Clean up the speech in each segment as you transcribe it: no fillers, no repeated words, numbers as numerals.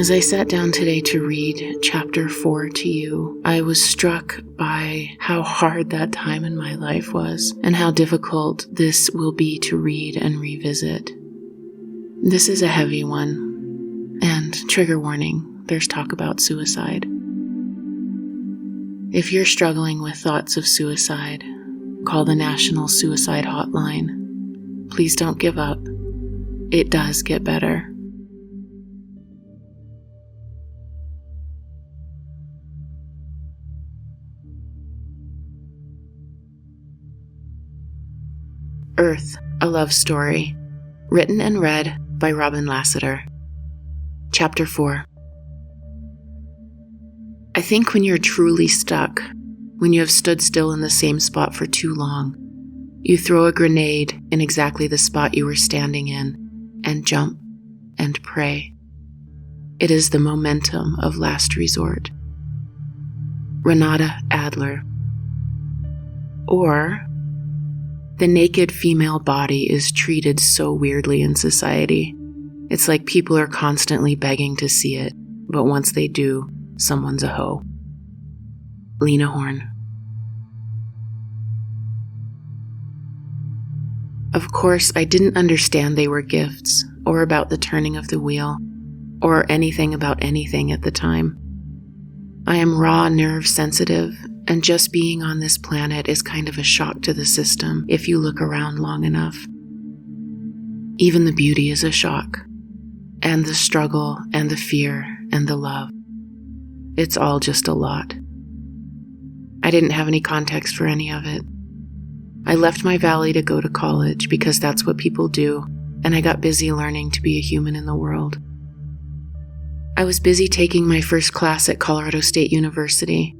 As I sat down today to read chapter 4 to you, I was struck by how hard that time in my life was and how difficult this will be to read and revisit. This is a heavy one, and trigger warning, there's talk about suicide. If you're struggling with thoughts of suicide, call the National Suicide Hotline. Please don't give up. It does get better. Earth, a Love Story, written and read by Robin Lassiter. Chapter 4. I think when you're truly stuck, when you have stood still in the same spot for too long, you throw a grenade in exactly the spot you were standing in and jump and pray. It is the momentum of last resort. Renata Adler. Or, the naked female body is treated so weirdly in society. It's like people are constantly begging to see it, but once they do, someone's a hoe. Lena Horne. Of course, I didn't understand they were gifts, or about the turning of the wheel, or anything about anything at the time. I am raw nerve sensitive, and just being on this planet is kind of a shock to the system if you look around long enough. Even the beauty is a shock, and the struggle, and the fear, and the love. It's all just a lot. I didn't have any context for any of it. I left my valley to go to college because that's what people do, and I got busy learning to be a human in the world. I was busy taking my first class at Colorado State University.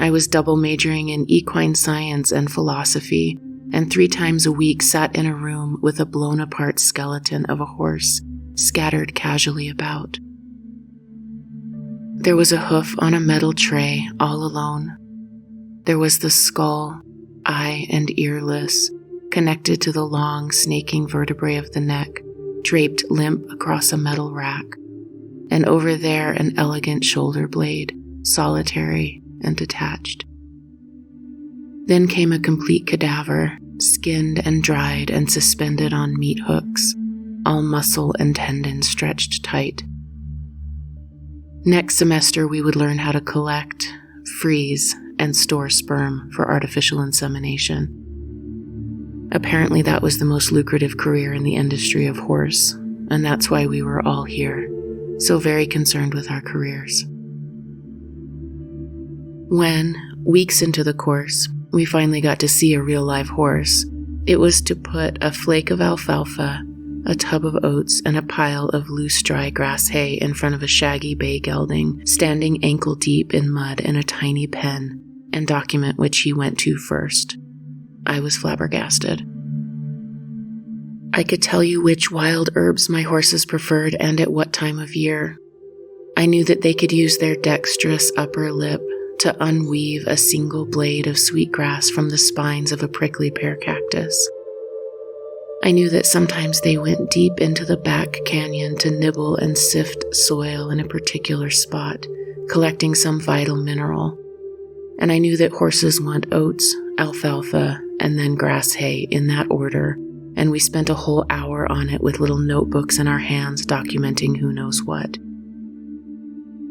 I was double majoring in equine science and philosophy, and 3 times a week sat in a room with a blown-apart skeleton of a horse scattered casually about. There was a hoof on a metal tray all alone. There was the skull, eye and earless, connected to the long, snaking vertebrae of the neck, draped limp across a metal rack, and over there an elegant shoulder blade, solitary and detached. Then came a complete cadaver, skinned and dried and suspended on meat hooks, all muscle and tendon stretched tight. Next semester we would learn how to collect, freeze, and store sperm for artificial insemination. Apparently that was the most lucrative career in the industry of horse, and that's why we were all here, so very concerned with our careers. When, weeks into the course, we finally got to see a real live horse, it was to put a flake of alfalfa, a tub of oats, and a pile of loose dry grass hay in front of a shaggy bay gelding standing ankle deep in mud in a tiny pen, and document which he went to first. I was flabbergasted. I could tell you which wild herbs my horses preferred and at what time of year. I knew that they could use their dexterous upper lip to unweave a single blade of sweetgrass from the spines of a prickly pear cactus. I knew that sometimes they went deep into the back canyon to nibble and sift soil in a particular spot, collecting some vital mineral. And I knew that horses want oats, alfalfa, and then grass hay in that order, and we spent a whole hour on it with little notebooks in our hands documenting who knows what.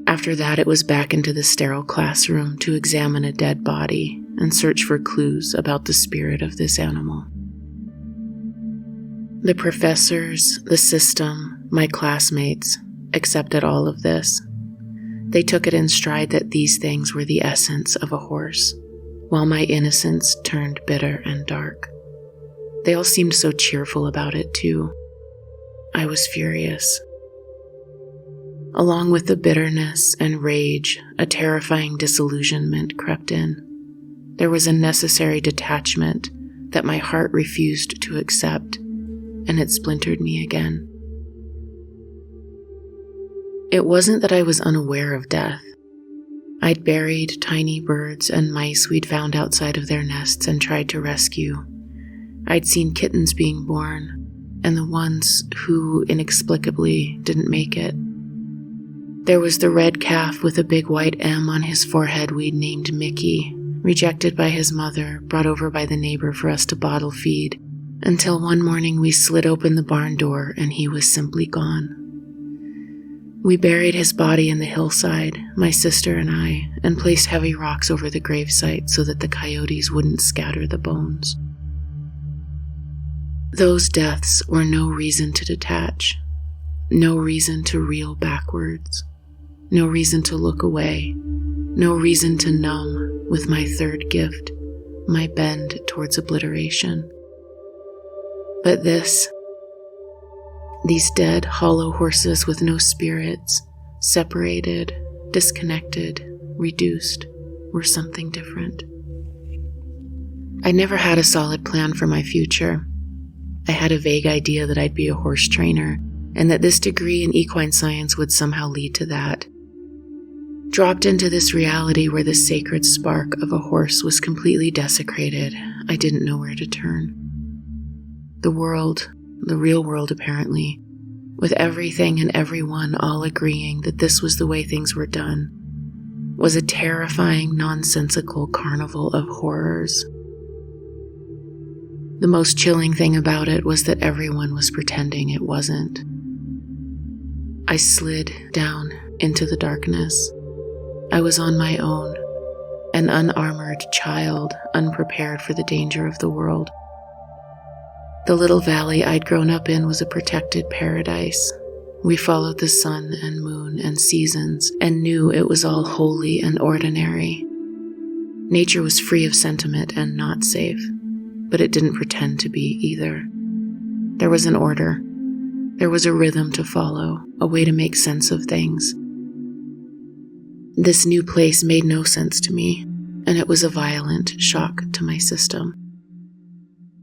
After that, it was back into the sterile classroom to examine a dead body and search for clues about the spirit of this animal. The professors, the system, my classmates accepted all of this. They took it in stride that these things were the essence of a horse, while my innocence turned bitter and dark. They all seemed so cheerful about it, too. I was furious. Along with the bitterness and rage, a terrifying disillusionment crept in. There was a necessary detachment that my heart refused to accept, and it splintered me again. It wasn't that I was unaware of death. I'd buried tiny birds and mice we'd found outside of their nests and tried to rescue. I'd seen kittens being born, and the ones who inexplicably didn't make it. There was the red calf with a big white M on his forehead we'd named Mickey, rejected by his mother, brought over by the neighbor for us to bottle feed, until one morning we slid open the barn door and he was simply gone. We buried his body in the hillside, my sister and I, and placed heavy rocks over the gravesite so that the coyotes wouldn't scatter the bones. Those deaths were no reason to detach, no reason to reel backwards, no reason to look away, no reason to numb with my third gift, my bend towards obliteration. But these dead, hollow horses with no spirits, separated, disconnected, reduced, were something different. I never had a solid plan for my future. I had a vague idea that I'd be a horse trainer, and that this degree in equine science would somehow lead to that. Dropped into this reality where the sacred spark of a horse was completely desecrated, I didn't know where to turn. The world, the real world apparently, with everything and everyone all agreeing that this was the way things were done, was a terrifying, nonsensical carnival of horrors. The most chilling thing about it was that everyone was pretending it wasn't. I slid down into the darkness. I was on my own, an unarmored child, unprepared for the danger of the world. The little valley I'd grown up in was a protected paradise. We followed the sun and moon and seasons and knew it was all holy and ordinary. Nature was free of sentiment and not safe, but it didn't pretend to be either. There was an order. There was a rhythm to follow, a way to make sense of things. This new place made no sense to me, and it was a violent shock to my system.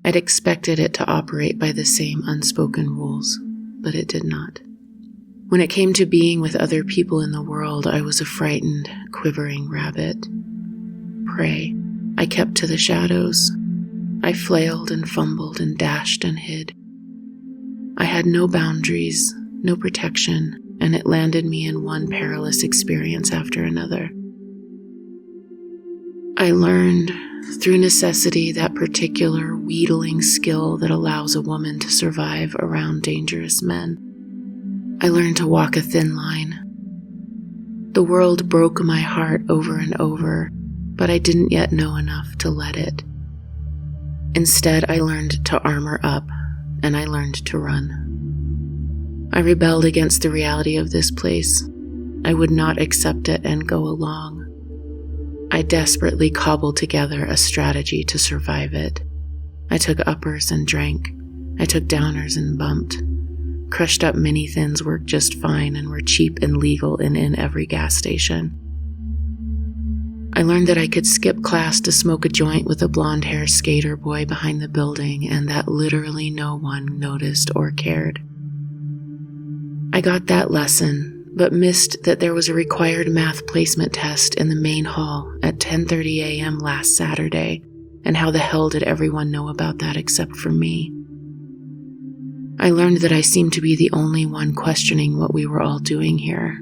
I'd expected it to operate by the same unspoken rules, but it did not. When it came to being with other people in the world, I was a frightened, quivering rabbit. Prey. I kept to the shadows. I flailed and fumbled and dashed and hid. I had no boundaries, no protection, and it landed me in one perilous experience after another. I learned, through necessity, that particular wheedling skill that allows a woman to survive around dangerous men. I learned to walk a thin line. The world broke my heart over and over, but I didn't yet know enough to let it. Instead, I learned to armor up, and I learned to run. I rebelled against the reality of this place. I would not accept it and go along. I desperately cobbled together a strategy to survive it. I took uppers and drank. I took downers and bumped. Crushed up mini-thins worked just fine and were cheap and legal in every gas station. I learned that I could skip class to smoke a joint with a blonde-haired skater boy behind the building, and that literally no one noticed or cared. I got that lesson, but missed that there was a required math placement test in the main hall at 10:30 a.m. last Saturday, and how the hell did everyone know about that except for me? I learned that I seemed to be the only one questioning what we were all doing here.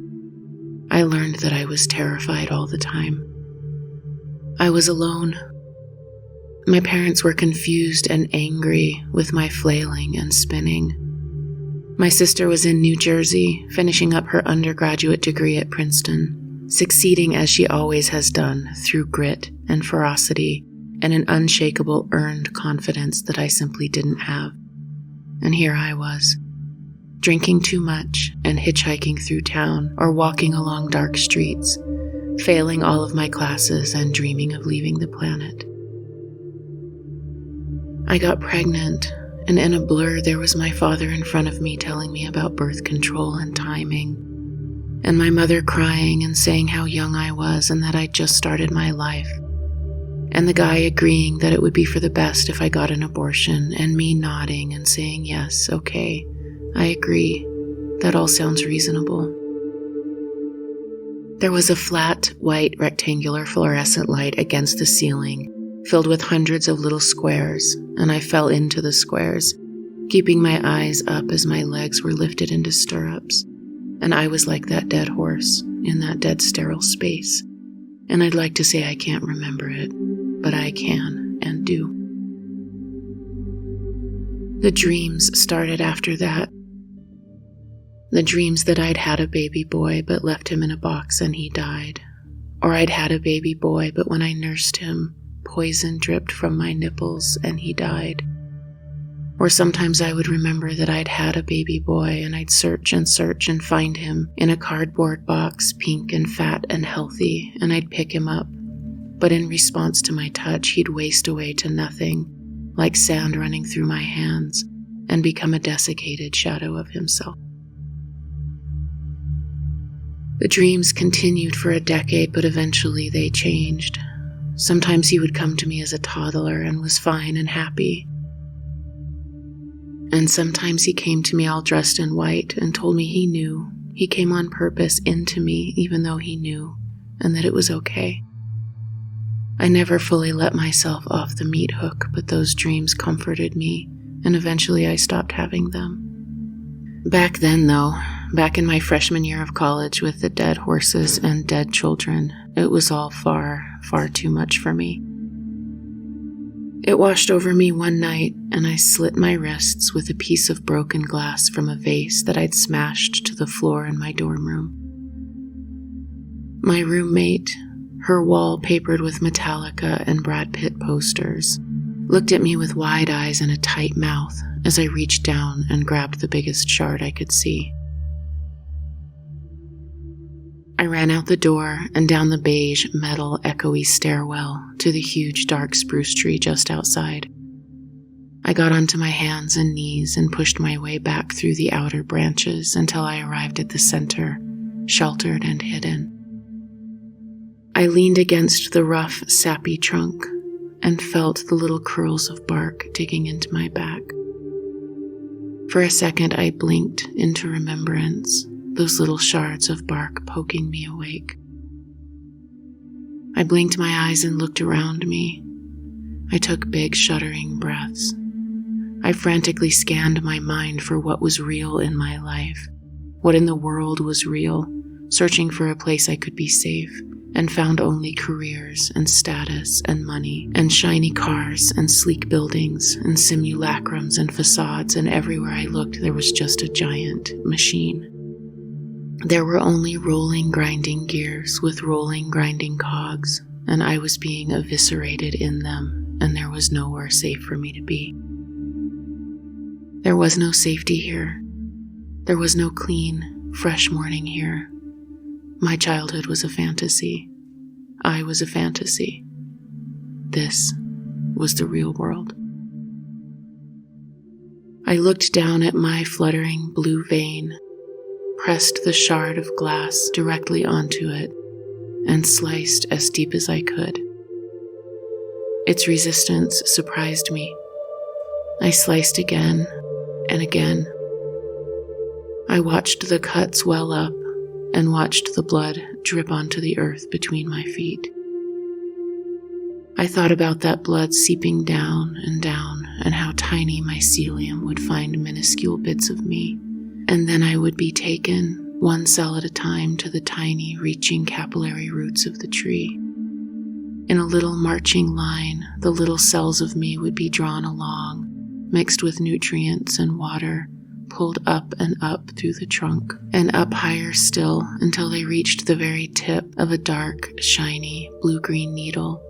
I learned that I was terrified all the time. I was alone. My parents were confused and angry with my flailing and spinning. My sister was in New Jersey, finishing up her undergraduate degree at Princeton, succeeding as she always has done through grit and ferocity and an unshakable earned confidence that I simply didn't have. And here I was, drinking too much and hitchhiking through town or walking along dark streets, failing all of my classes and dreaming of leaving the planet. I got pregnant, and in a blur there was my father in front of me telling me about birth control and timing, and my mother crying and saying how young I was and that I'd just started my life, and the guy agreeing that it would be for the best if I got an abortion, and me nodding and saying, yes, okay, I agree, that all sounds reasonable. There was a flat, white, rectangular fluorescent light against the ceiling, filled with hundreds of little squares, and I fell into the squares, keeping my eyes up as my legs were lifted into stirrups. And I was like that dead horse in that dead sterile space. And I'd like to say I can't remember it, but I can and do. The dreams started after that. The dreams that I'd had a baby boy but left him in a box and he died. Or I'd had a baby boy but when I nursed him, poison dripped from my nipples and he died. Or sometimes I would remember that I'd had a baby boy and I'd search and find him in a cardboard box, pink and fat and healthy, and I'd pick him up. But in response to my touch, he'd waste away to nothing, like sand running through my hands, and become a desiccated shadow of himself. The dreams continued for a decade, but eventually they changed. Sometimes he would come to me as a toddler and was fine and happy. And sometimes he came to me all dressed in white and told me he knew. He came on purpose into me, even though he knew, and that it was okay. I never fully let myself off the meat hook, but those dreams comforted me, and eventually I stopped having them. Back then, though, back in my freshman year of college with the dead horses and dead children, it was all far, far too much for me. It washed over me one night, and I slit my wrists with a piece of broken glass from a vase that I'd smashed to the floor in my dorm room. My roommate, her wall papered with Metallica and Brad Pitt posters, looked at me with wide eyes and a tight mouth as I reached down and grabbed the biggest shard I could see. I ran out the door and down the beige, metal, echoey stairwell to the huge, dark spruce tree just outside. I got onto my hands and knees and pushed my way back through the outer branches until I arrived at the center, sheltered and hidden. I leaned against the rough, sappy trunk and felt the little curls of bark digging into my back. For a second, I blinked into remembrance, those little shards of bark poking me awake. I blinked my eyes and looked around me. I took big, shuddering breaths. I frantically scanned my mind for what was real in my life, what in the world was real, searching for a place I could be safe, and found only careers and status and money and shiny cars and sleek buildings and simulacrums and facades, and everywhere I looked there was just a giant machine. There were only rolling, grinding gears with rolling, grinding cogs, and I was being eviscerated in them, and there was nowhere safe for me to be. There was no safety here. There was no clean, fresh morning here. My childhood was a fantasy. I was a fantasy. This was the real world. I looked down at my fluttering blue vein, pressed the shard of glass directly onto it, and sliced as deep as I could. Its resistance surprised me. I sliced again and again. I watched the cuts well up and watched the blood drip onto the earth between my feet. I thought about that blood seeping down and how tiny mycelium would find minuscule bits of me, and then I would be taken, one cell at a time, to the tiny, reaching capillary roots of the tree. In a little marching line, the little cells of me would be drawn along, mixed with nutrients and water, pulled up and up through the trunk, and up higher still until they reached the very tip of a dark, shiny, blue-green needle,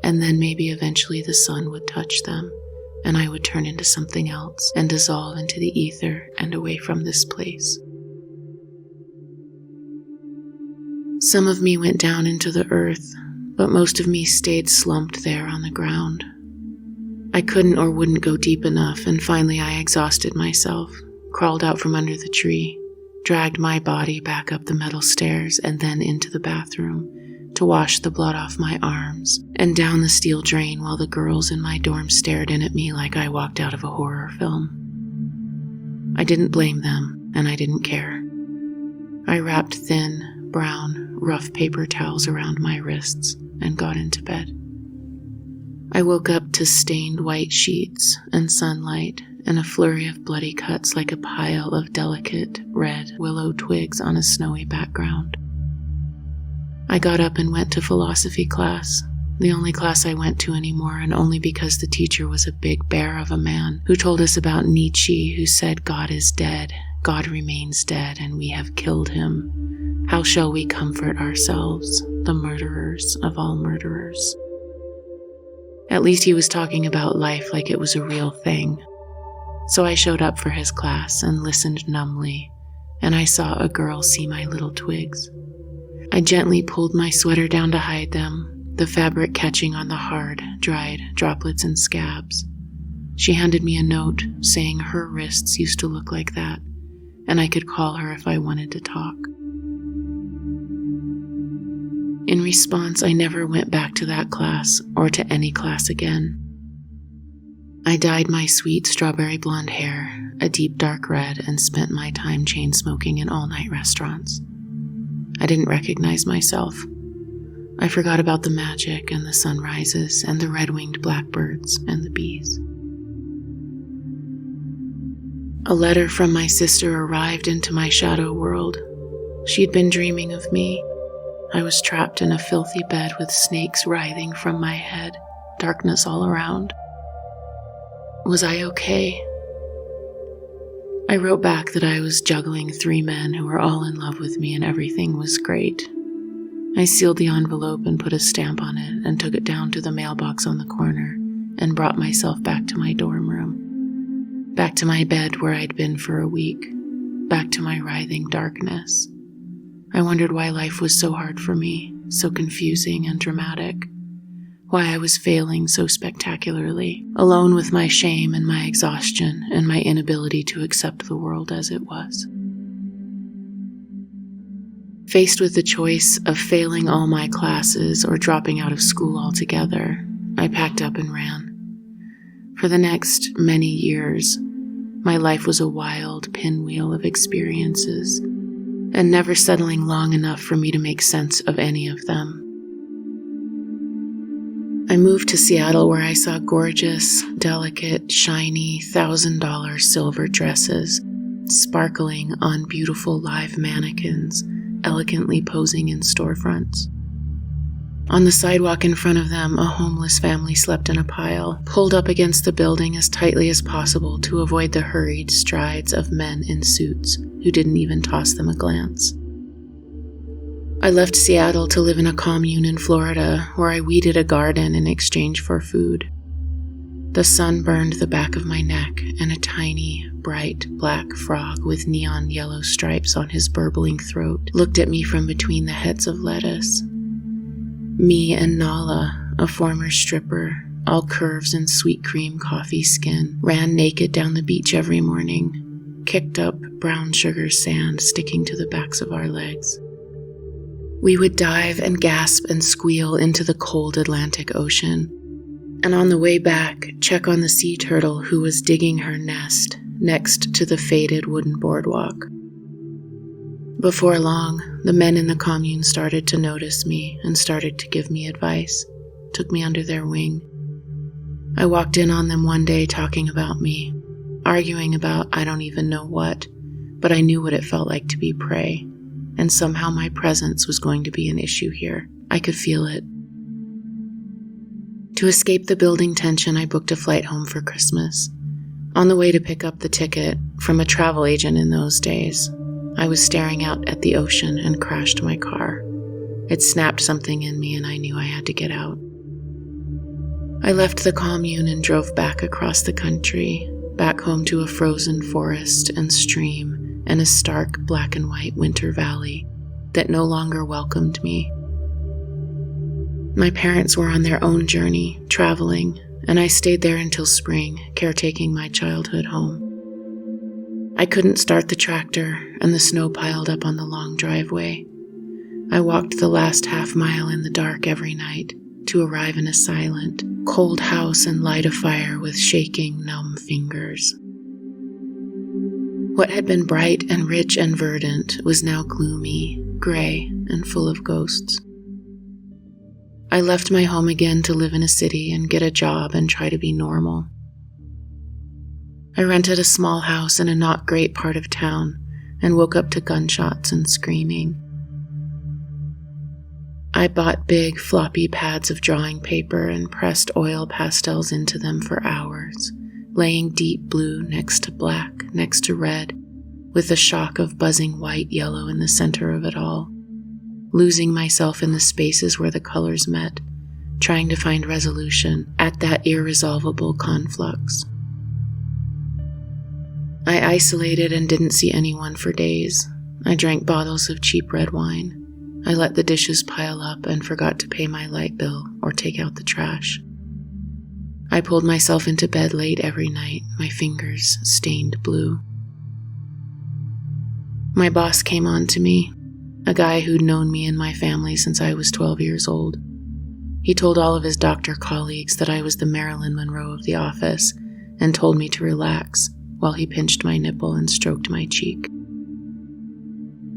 and then maybe eventually the sun would touch them, and I would turn into something else and dissolve into the ether and away from this place. Some of me went down into the earth, but most of me stayed slumped there on the ground. I couldn't or wouldn't go deep enough, and finally I exhausted myself, crawled out from under the tree, dragged my body back up the metal stairs and then into the bathroom to wash the blood off my arms and down the steel drain while the girls in my dorm stared in at me like I walked out of a horror film. I didn't blame them, and I didn't care. I wrapped thin, brown, rough paper towels around my wrists and got into bed. I woke up to stained white sheets and sunlight and a flurry of bloody cuts like a pile of delicate red willow twigs on a snowy background. I got up and went to philosophy class, the only class I went to anymore, and only because the teacher was a big bear of a man who told us about Nietzsche, who said God is dead, God remains dead, and we have killed him. How shall we comfort ourselves, the murderers of all murderers? At least he was talking about life like it was a real thing. So I showed up for his class and listened numbly, and I saw a girl see my little twigs. I gently pulled my sweater down to hide them, the fabric catching on the hard, dried droplets and scabs. She handed me a note saying her wrists used to look like that, and I could call her if I wanted to talk. In response, I never went back to that class or to any class again. I dyed my sweet strawberry blonde hair a deep dark red and spent my time chain smoking in all-night restaurants. I didn't recognize myself. I forgot about the magic and the sunrises and the red-winged blackbirds and the bees. A letter from my sister arrived into my shadow world. She'd been dreaming of me. I was trapped in a filthy bed with snakes writhing from my head, darkness all around. Was I okay? I wrote back that I was juggling 3 men who were all in love with me and everything was great. I sealed the envelope and put a stamp on it and took it down to the mailbox on the corner and brought myself back to my dorm room. Back to my bed where I'd been for a week. Back to my writhing darkness. I wondered why life was so hard for me, so confusing and dramatic. Why I was failing so spectacularly, alone with my shame and my exhaustion and my inability to accept the world as it was. Faced with the choice of failing all my classes or dropping out of school altogether, I packed up and ran. For the next many years, my life was a wild pinwheel of experiences, and never settling long enough for me to make sense of any of them. I moved to Seattle where I saw gorgeous, delicate, shiny, $1,000 silver dresses sparkling on beautiful live mannequins, elegantly posing in storefronts. On the sidewalk in front of them, a homeless family slept in a pile, pulled up against the building as tightly as possible to avoid the hurried strides of men in suits who didn't even toss them a glance. I left Seattle to live in a commune in Florida where I weeded a garden in exchange for food. The sun burned the back of my neck, and a tiny, bright black frog with neon yellow stripes on his burbling throat looked at me from between the heads of lettuce. Me and Nala, a former stripper, all curves and sweet cream coffee skin, ran naked down the beach every morning, kicked up brown sugar sand sticking to the backs of our legs. We would dive and gasp and squeal into the cold Atlantic Ocean, and on the way back, check on the sea turtle who was digging her nest next to the faded wooden boardwalk. Before long, the men in the commune started to notice me and started to give me advice, took me under their wing. I walked in on them one day talking about me, arguing about I don't even know what, but I knew what it felt like to be prey, and somehow my presence was going to be an issue here. I could feel it. To escape the building tension, I booked a flight home for Christmas. On the way to pick up the ticket from a travel agent in those days, I was staring out at the ocean and crashed my car. It snapped something in me and I knew I had to get out. I left the commune and drove back across the country, back home to a frozen forest and stream and a stark black and white winter valley that no longer welcomed me. My parents were on their own journey, traveling, and I stayed there until spring, caretaking my childhood home. I couldn't start the tractor, and the snow piled up on the long driveway. I walked the last half mile in the dark every night to arrive in a silent, cold house and light a fire with shaking, numb fingers. What had been bright and rich and verdant was now gloomy, gray, and full of ghosts. I left my home again to live in a city and get a job and try to be normal. I rented a small house in a not great part of town and woke up to gunshots and screaming. I bought big, floppy pads of drawing paper and pressed oil pastels into them for hours, laying deep blue next to black, next to red, with a shock of buzzing white-yellow in the center of it all, losing myself in the spaces where the colors met, trying to find resolution at that irresolvable conflux. I isolated and didn't see anyone for days. I drank bottles of cheap red wine. I let the dishes pile up and forgot to pay my light bill or take out the trash. I pulled myself into bed late every night, my fingers stained blue. My boss came on to me, a guy who'd known me and my family since I was 12 years old. He told all of his doctor colleagues that I was the Marilyn Monroe of the office and told me to relax while he pinched my nipple and stroked my cheek.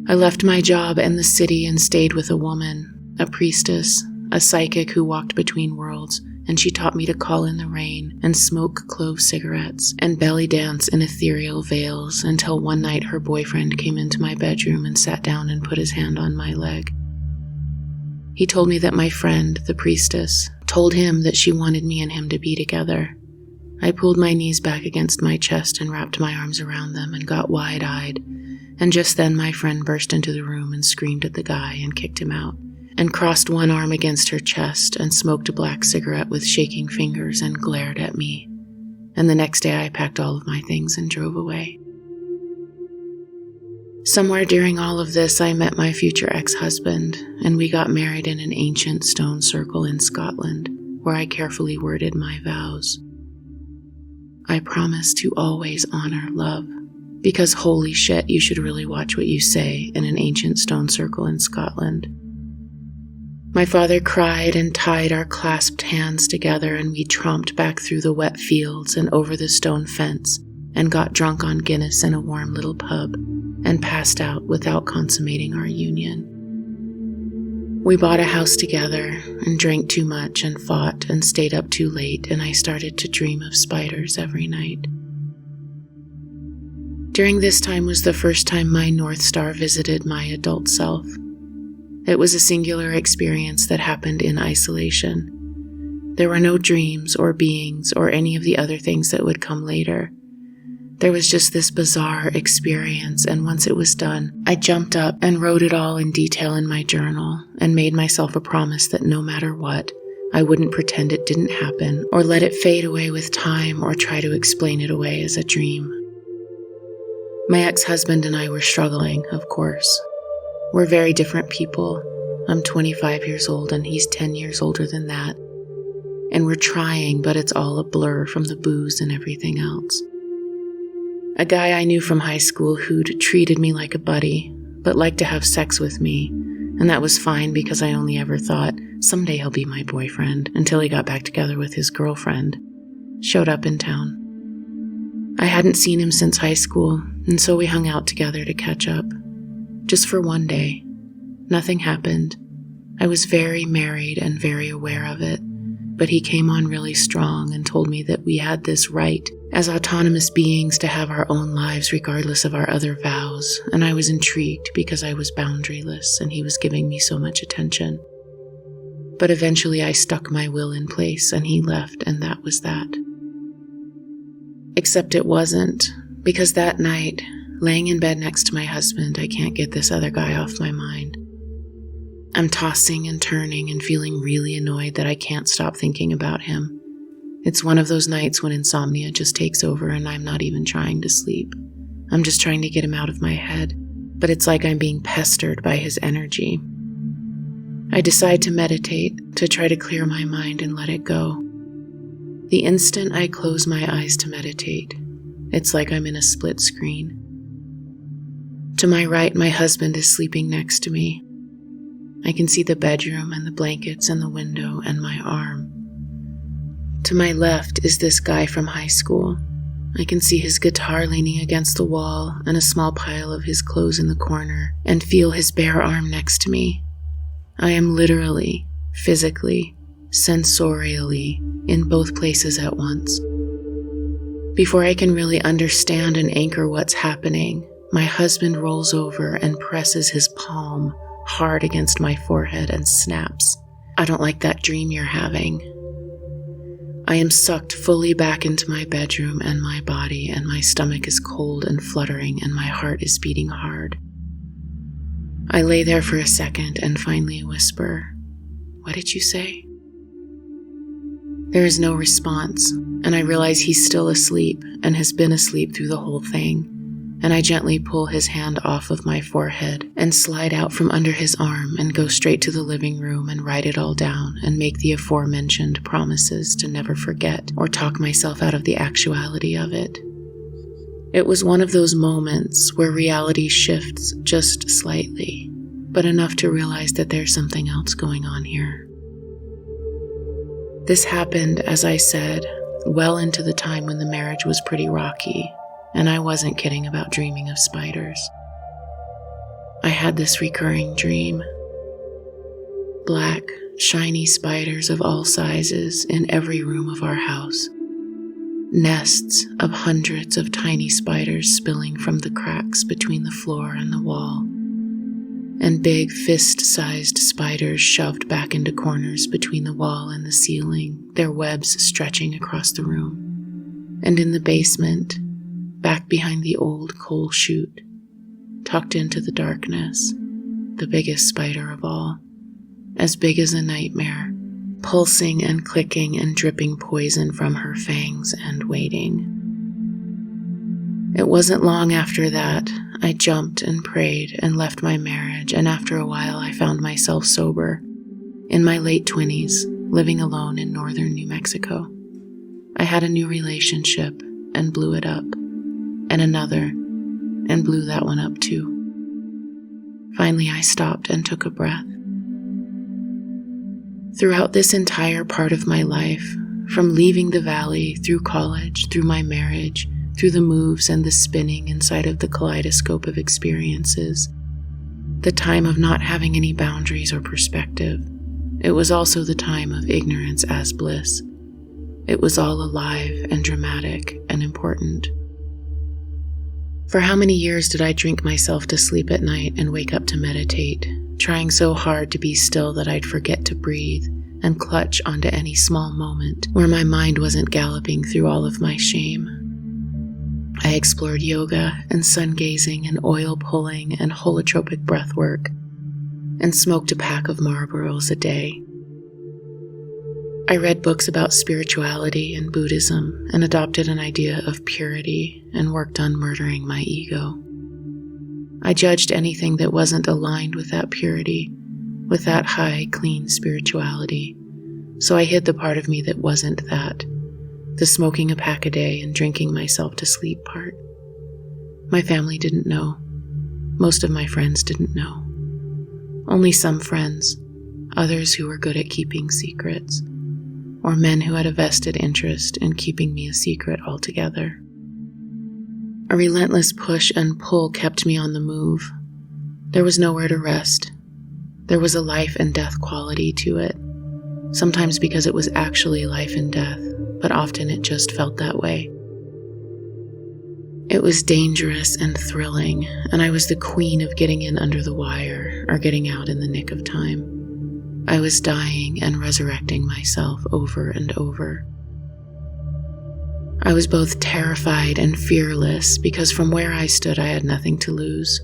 I left my job and the city and stayed with a woman, a priestess, a psychic who walked between worlds, and she taught me to call in the rain and smoke clove cigarettes and belly dance in ethereal veils until one night her boyfriend came into my bedroom and sat down and put his hand on my leg. He told me that my friend, the priestess, told him that she wanted me and him to be together. I pulled my knees back against my chest and wrapped my arms around them and got wide-eyed. And just then my friend burst into the room and screamed at the guy and kicked him out, and crossed one arm against her chest and smoked a black cigarette with shaking fingers and glared at me. And the next day I packed all of my things and drove away. Somewhere during all of this I met my future ex-husband, and we got married in an ancient stone circle in Scotland, where I carefully worded my vows. I promise to always honor love. Because holy shit, you should really watch what you say in an ancient stone circle in Scotland. My father cried and tied our clasped hands together, and we tromped back through the wet fields and over the stone fence and got drunk on Guinness in a warm little pub and passed out without consummating our union. We bought a house together and drank too much and fought and stayed up too late, and I started to dream of spiders every night. During this time was the first time my North Star visited my adult self. It was a singular experience that happened in isolation. There were no dreams or beings or any of the other things that would come later. There was just this bizarre experience, and once it was done, I jumped up and wrote it all in detail in my journal and made myself a promise that no matter what, I wouldn't pretend it didn't happen or let it fade away with time or try to explain it away as a dream. My ex-husband and I were struggling, of course. We're very different people. I'm 25 years old and he's 10 years older than that. And we're trying, but it's all a blur from the booze and everything else. A guy I knew from high school who'd treated me like a buddy, but liked to have sex with me, and that was fine because I only ever thought, someday he'll be my boyfriend, until he got back together with his girlfriend, showed up in town. I hadn't seen him since high school, and so we hung out together to catch up. Just for one day. Nothing happened. I was very married and very aware of it, but he came on really strong and told me that we had this right as autonomous beings to have our own lives regardless of our other vows, and I was intrigued because I was boundaryless and he was giving me so much attention. But eventually I stuck my will in place and he left, and that was that. Except it wasn't, because that night, laying in bed next to my husband, I can't get this other guy off my mind. I'm tossing and turning and feeling really annoyed that I can't stop thinking about him. It's one of those nights when insomnia just takes over and I'm not even trying to sleep. I'm just trying to get him out of my head, but it's like I'm being pestered by his energy. I decide to meditate, to try to clear my mind and let it go. The instant I close my eyes to meditate, it's like I'm in a split screen. To my right, my husband is sleeping next to me. I can see the bedroom and the blankets and the window and my arm. To my left is this guy from high school. I can see his guitar leaning against the wall and a small pile of his clothes in the corner and feel his bare arm next to me. I am literally, physically, sensorially in both places at once. Before I can really understand and anchor what's happening, my husband rolls over and presses his palm hard against my forehead and snaps, "I don't like that dream you're having." I am sucked fully back into my bedroom and my body, and my stomach is cold and fluttering, and my heart is beating hard. I lay there for a second and finally whisper, "What did you say?" There is no response, and I realize he's still asleep and has been asleep through the whole thing, and I gently pull his hand off of my forehead and slide out from under his arm and go straight to the living room and write it all down and make the aforementioned promises to never forget or talk myself out of the actuality of it. It was one of those moments where reality shifts just slightly, but enough to realize that there's something else going on here. This happened, as I said, well into the time when the marriage was pretty rocky, and I wasn't kidding about dreaming of spiders. I had this recurring dream. Black, shiny spiders of all sizes in every room of our house. Nests of hundreds of tiny spiders spilling from the cracks between the floor and the wall. And big fist-sized spiders shoved back into corners between the wall and the ceiling, their webs stretching across the room. And in the basement, back behind the old coal chute, tucked into the darkness, the biggest spider of all, as big as a nightmare, pulsing and clicking and dripping poison from her fangs and waiting. It wasn't long after that I jumped and prayed and left my marriage, and after a while I found myself sober, in my late 20s, living alone in northern New Mexico. I had a new relationship and blew it up, and another, and blew that one up too. Finally I stopped and took a breath. Throughout this entire part of my life, from leaving the valley, through college, through my marriage, through the moves and the spinning inside of the kaleidoscope of experiences, the time of not having any boundaries or perspective, it was also the time of ignorance as bliss. It was all alive and dramatic and important. For how many years did I drink myself to sleep at night and wake up to meditate, trying so hard to be still that I'd forget to breathe and clutch onto any small moment where my mind wasn't galloping through all of my shame. I explored yoga and sun gazing and oil pulling and holotropic breath work, and smoked a pack of Marlboros a day. I read books about spirituality and Buddhism and adopted an idea of purity and worked on murdering my ego. I judged anything that wasn't aligned with that purity, with that high, clean spirituality, so I hid the part of me that wasn't that. The smoking a pack a day and drinking myself to sleep part. My family didn't know. Most of my friends didn't know. Only some friends, others who were good at keeping secrets, or men who had a vested interest in keeping me a secret altogether. A relentless push and pull kept me on the move. There was nowhere to rest. There was a life and death quality to it, sometimes because it was actually life and death, but often it just felt that way. It was dangerous and thrilling, and I was the queen of getting in under the wire or getting out in the nick of time. I was dying and resurrecting myself over and over. I was both terrified and fearless because from where I stood I had nothing to lose.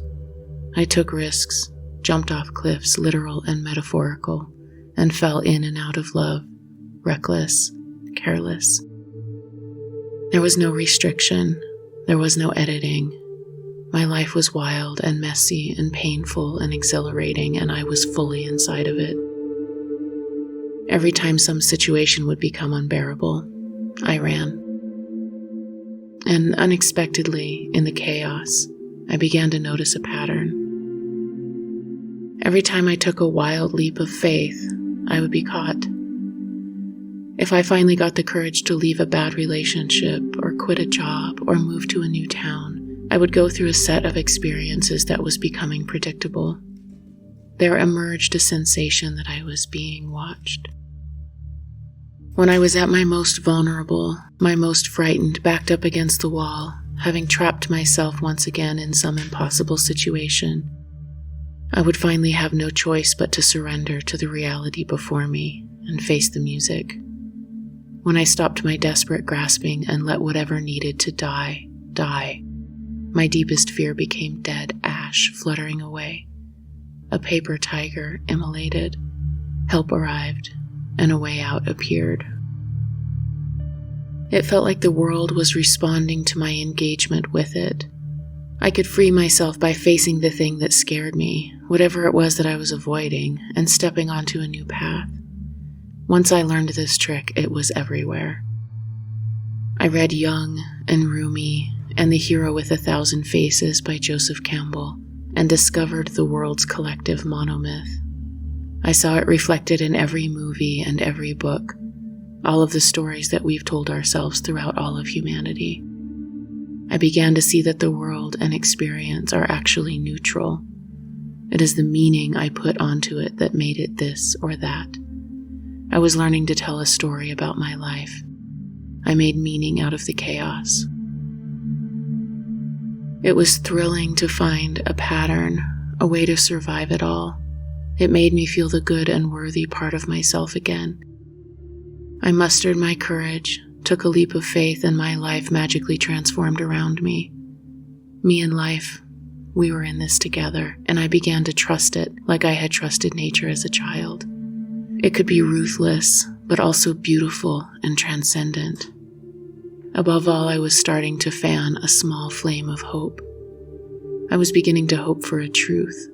I took risks, jumped off cliffs, literal and metaphorical, and fell in and out of love, reckless, careless. There was no restriction. There was no editing. My life was wild and messy and painful and exhilarating, and I was fully inside of it. Every time some situation would become unbearable, I ran. And unexpectedly, in the chaos, I began to notice a pattern. Every time I took a wild leap of faith, I would be caught. If I finally got the courage to leave a bad relationship or quit a job or move to a new town, I would go through a set of experiences that was becoming predictable. There emerged a sensation that I was being watched. When I was at my most vulnerable, my most frightened, backed up against the wall, having trapped myself once again in some impossible situation, I would finally have no choice but to surrender to the reality before me and face the music. When I stopped my desperate grasping and let whatever needed to die, die, my deepest fear became dead ash fluttering away. A paper tiger immolated. Help arrived, and a way out appeared. It felt like the world was responding to my engagement with it. I could free myself by facing the thing that scared me, whatever it was that I was avoiding, and stepping onto a new path. Once I learned this trick, it was everywhere. I read Young and Rumi and The Hero with 1,000 Faces by Joseph Campbell and discovered the world's collective monomyth. I saw it reflected in every movie and every book, all of the stories that we've told ourselves throughout all of humanity. I began to see that the world and experience are actually neutral. It is the meaning I put onto it that made it this or that. I was learning to tell a story about my life. I made meaning out of the chaos. It was thrilling to find a pattern, a way to survive it all. It made me feel the good and worthy part of myself again. I mustered my courage, took a leap of faith, and my life magically transformed around me. Me and life, we were in this together, and I began to trust it like I had trusted nature as a child. It could be ruthless, but also beautiful and transcendent. Above all, I was starting to fan a small flame of hope. I was beginning to hope for a truth.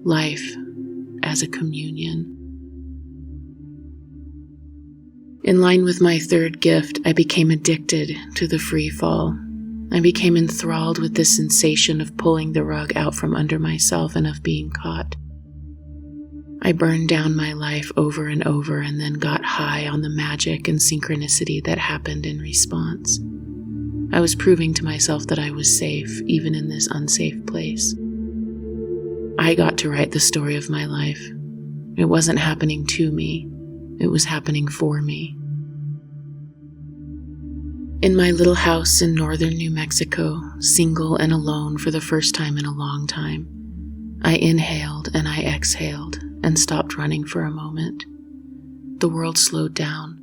Life as a communion. In line with my third gift, I became addicted to the free fall. I became enthralled with the sensation of pulling the rug out from under myself and of being caught. I burned down my life over and over and then got high on the magic and synchronicity that happened in response. I was proving to myself that I was safe, even in this unsafe place. I got to write the story of my life. It wasn't happening to me. It was happening for me. In my little house in northern New Mexico, single and alone for the first time in a long time, I inhaled and I exhaled and stopped running for a moment. The world slowed down.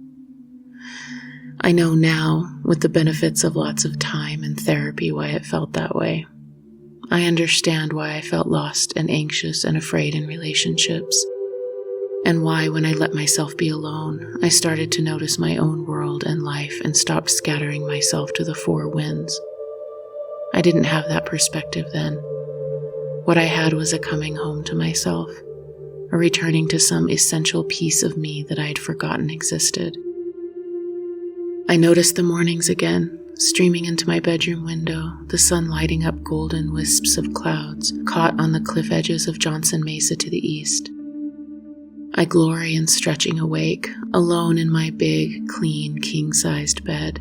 I know now, with the benefits of lots of time and therapy, why it felt that way. I understand why I felt lost and anxious and afraid in relationships, and why, when I let myself be alone, I started to notice my own world and life and stopped scattering myself to the four winds. I didn't have that perspective then. What I had was a coming home to myself, a returning to some essential piece of me that I had forgotten existed. I noticed the mornings again, streaming into my bedroom window, the sun lighting up golden wisps of clouds caught on the cliff edges of Johnson Mesa to the east. I glory in stretching awake, alone in my big, clean, king-sized bed.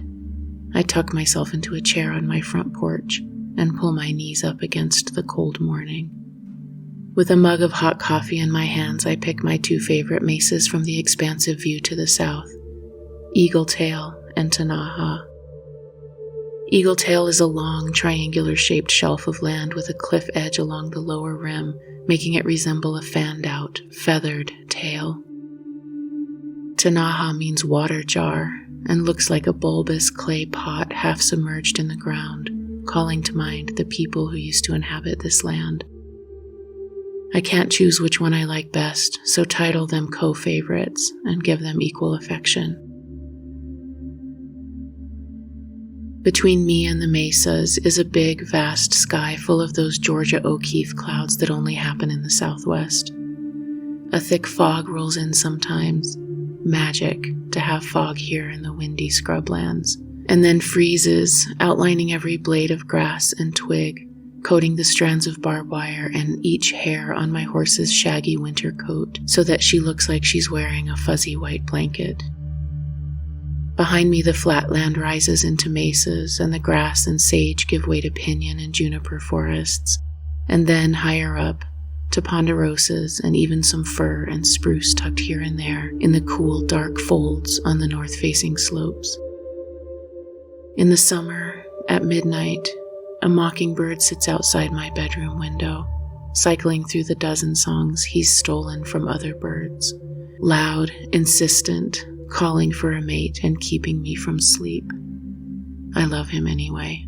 I tuck myself into a chair on my front porch and pull my knees up against the cold morning. With a mug of hot coffee in my hands, I pick my two favorite mesas from the expansive view to the south, Eagle Tail and Tanaha. Eagle Tail is a long, triangular-shaped shelf of land with a cliff edge along the lower rim, making it resemble a fanned-out, feathered tail. Tanaha means water jar and looks like a bulbous clay pot half submerged in the ground, calling to mind the people who used to inhabit this land. I can't choose which one I like best, so title them co-favorites and give them equal affection. Between me and the mesas is a big, vast sky full of those Georgia O'Keeffe clouds that only happen in the southwest. A thick fog rolls in sometimes, magic to have fog here in the windy scrublands, and then freezes, outlining every blade of grass and twig, coating the strands of barbed wire and each hair on my horse's shaggy winter coat so that she looks like she's wearing a fuzzy white blanket. Behind me, the flat land rises into mesas, and the grass and sage give way to pinyon and juniper forests. And then, higher up, to ponderosas and even some fir and spruce tucked here and there in the cool, dark folds on the north-facing slopes. In the summer, at midnight, a mockingbird sits outside my bedroom window, cycling through the dozen songs he's stolen from other birds, loud, insistent, calling for a mate and keeping me from sleep. I love him anyway.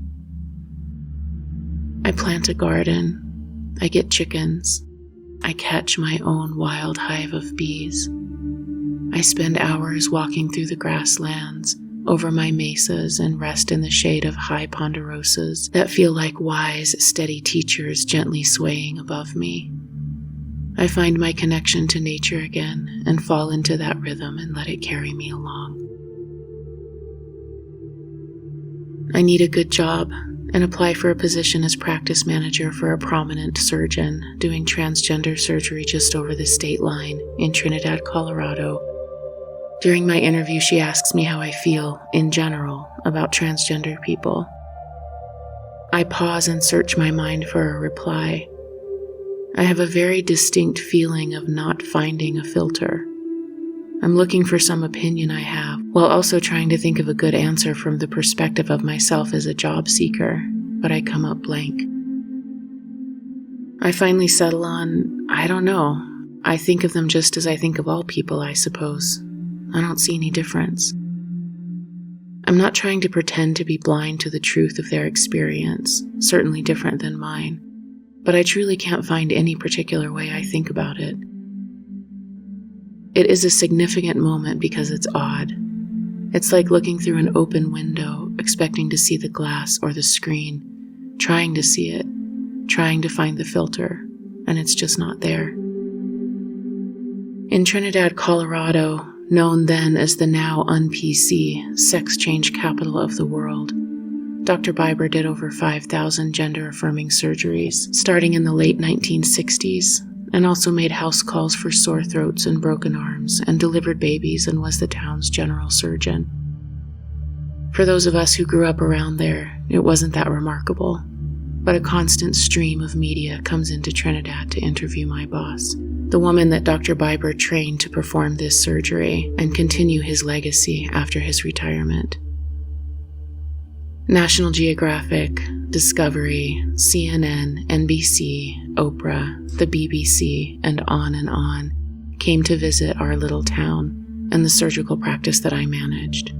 I plant a garden. I get chickens. I catch my own wild hive of bees. I spend hours walking through the grasslands, over my mesas, and rest in the shade of high ponderosas that feel like wise, steady teachers gently swaying above me. I find my connection to nature again and fall into that rhythm and let it carry me along. I need a good job and apply for a position as practice manager for a prominent surgeon doing transgender surgery just over the state line in Trinidad, Colorado. During my interview, she asks me how I feel, in general, about transgender people. I pause and search my mind for a reply. I have a very distinct feeling of not finding a filter. I'm looking for some opinion I have, while also trying to think of a good answer from the perspective of myself as a job seeker, but I come up blank. I finally settle on, I don't know. I think of them just as I think of all people, I suppose. I don't see any difference. I'm not trying to pretend to be blind to the truth of their experience, certainly different than mine, but I truly can't find any particular way I think about it. It is a significant moment because it's odd. It's like looking through an open window, expecting to see the glass or the screen, trying to see it, trying to find the filter, and it's just not there. In Trinidad, Colorado, known then as the now un-PC sex change capital of the world, Dr. Biber did over 5,000 gender-affirming surgeries, starting in the late 1960s, and also made house calls for sore throats and broken arms, and delivered babies and was the town's general surgeon. For those of us who grew up around there, it wasn't that remarkable, but a constant stream of media comes into Trinidad to interview my boss, the woman that Dr. Biber trained to perform this surgery and continue his legacy after his retirement. National Geographic, Discovery, CNN, NBC, Oprah, the BBC, and on came to visit our little town and the surgical practice that I managed.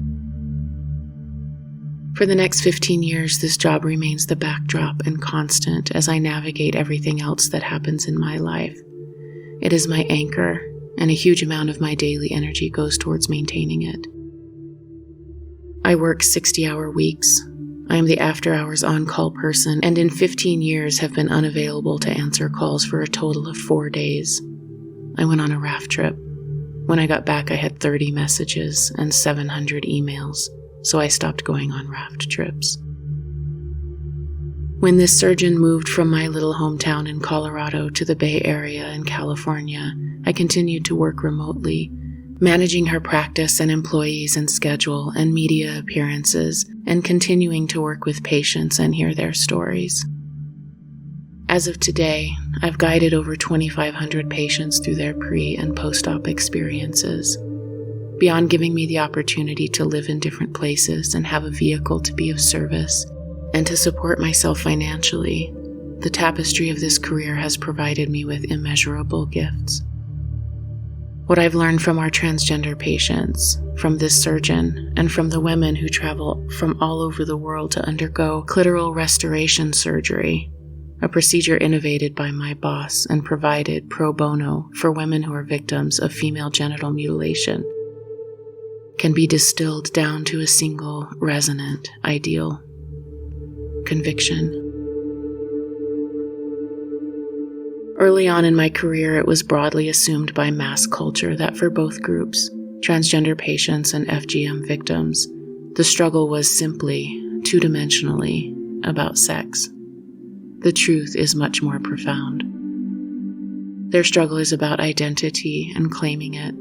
For the next 15 years, this job remains the backdrop and constant as I navigate everything else that happens in my life. It is my anchor, and a huge amount of my daily energy goes towards maintaining it. I work 60-hour weeks. I am the after-hours on-call person, and in 15 years have been unavailable to answer calls for a total of 4 days. I went on a raft trip. When I got back, I had 30 messages and 700 emails, so I stopped going on raft trips. When this surgeon moved from my little hometown in Colorado to the Bay Area in California, I continued to work remotely, managing her practice and employees and schedule and media appearances, and continuing to work with patients and hear their stories. As of today, I've guided over 2,500 patients through their pre- and post-op experiences. Beyond giving me the opportunity to live in different places and have a vehicle to be of service, and to support myself financially, the tapestry of this career has provided me with immeasurable gifts. What I've learned from our transgender patients, from this surgeon, and from the women who travel from all over the world to undergo clitoral restoration surgery, a procedure innovated by my boss and provided pro bono for women who are victims of female genital mutilation, can be distilled down to a single, resonant ideal: conviction. Early on in my career, it was broadly assumed by mass culture that for both groups, transgender patients and FGM victims, the struggle was simply, two-dimensionally, about sex. The truth is much more profound. Their struggle is about identity and claiming it.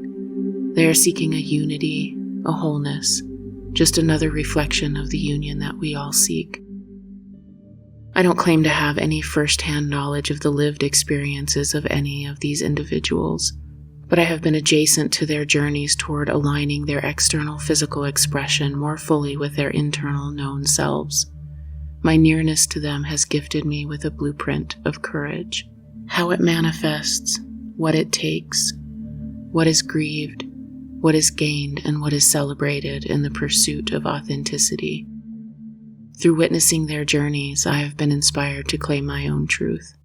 They are seeking a unity, a wholeness, just another reflection of the union that we all seek. I don't claim to have any first-hand knowledge of the lived experiences of any of these individuals, but I have been adjacent to their journeys toward aligning their external physical expression more fully with their internal known selves. My nearness to them has gifted me with a blueprint of courage. How it manifests, what it takes, what is grieved, what is gained, and what is celebrated in the pursuit of authenticity. Through witnessing their journeys, I have been inspired to claim my own truth.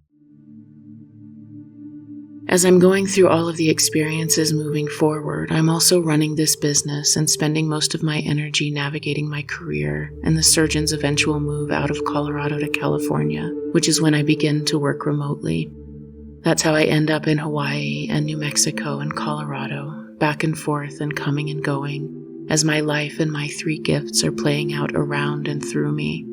As I'm going through all of the experiences moving forward, I'm also running this business and spending most of my energy navigating my career and the surgeon's eventual move out of Colorado to California, which is when I begin to work remotely. That's how I end up in Hawaii and New Mexico and Colorado, back and forth and coming and going, as my life and my 3 gifts are playing out around and through me.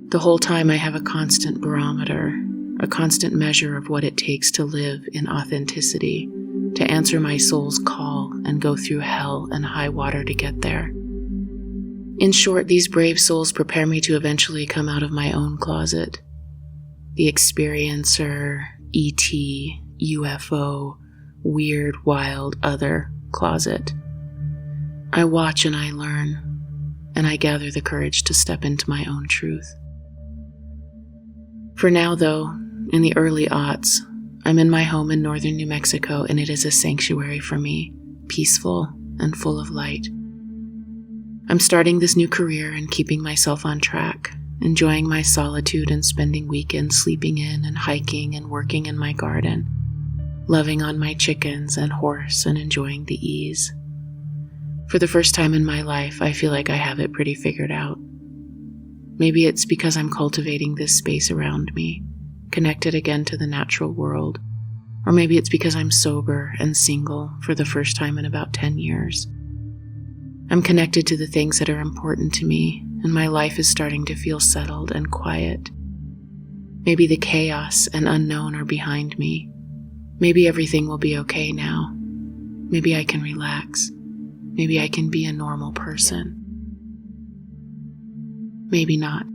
The whole time I have a constant barometer, a constant measure of what it takes to live in authenticity, to answer my soul's call and go through hell and high water to get there. In short, these brave souls prepare me to eventually come out of my own closet. The experiencer, ET, UFO, weird, wild, other closet. I watch and I learn, and I gather the courage to step into my own truth. For now, though, in the early aughts, I'm in my home in northern New Mexico, and it is a sanctuary for me, peaceful and full of light. I'm starting this new career and keeping myself on track, enjoying my solitude and spending weekends sleeping in and hiking and working in my garden, loving on my chickens and horse and enjoying the ease. For the first time in my life, I feel like I have it pretty figured out. Maybe it's because I'm cultivating this space around me, connected again to the natural world, or maybe it's because I'm sober and single for the first time in about 10 years. I'm connected to the things that are important to me, and my life is starting to feel settled and quiet. Maybe the chaos and unknown are behind me. Maybe everything will be okay now. Maybe I can relax. Maybe I can be a normal person. Maybe not.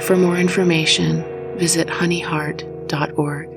For more information, visit honeyheart.org.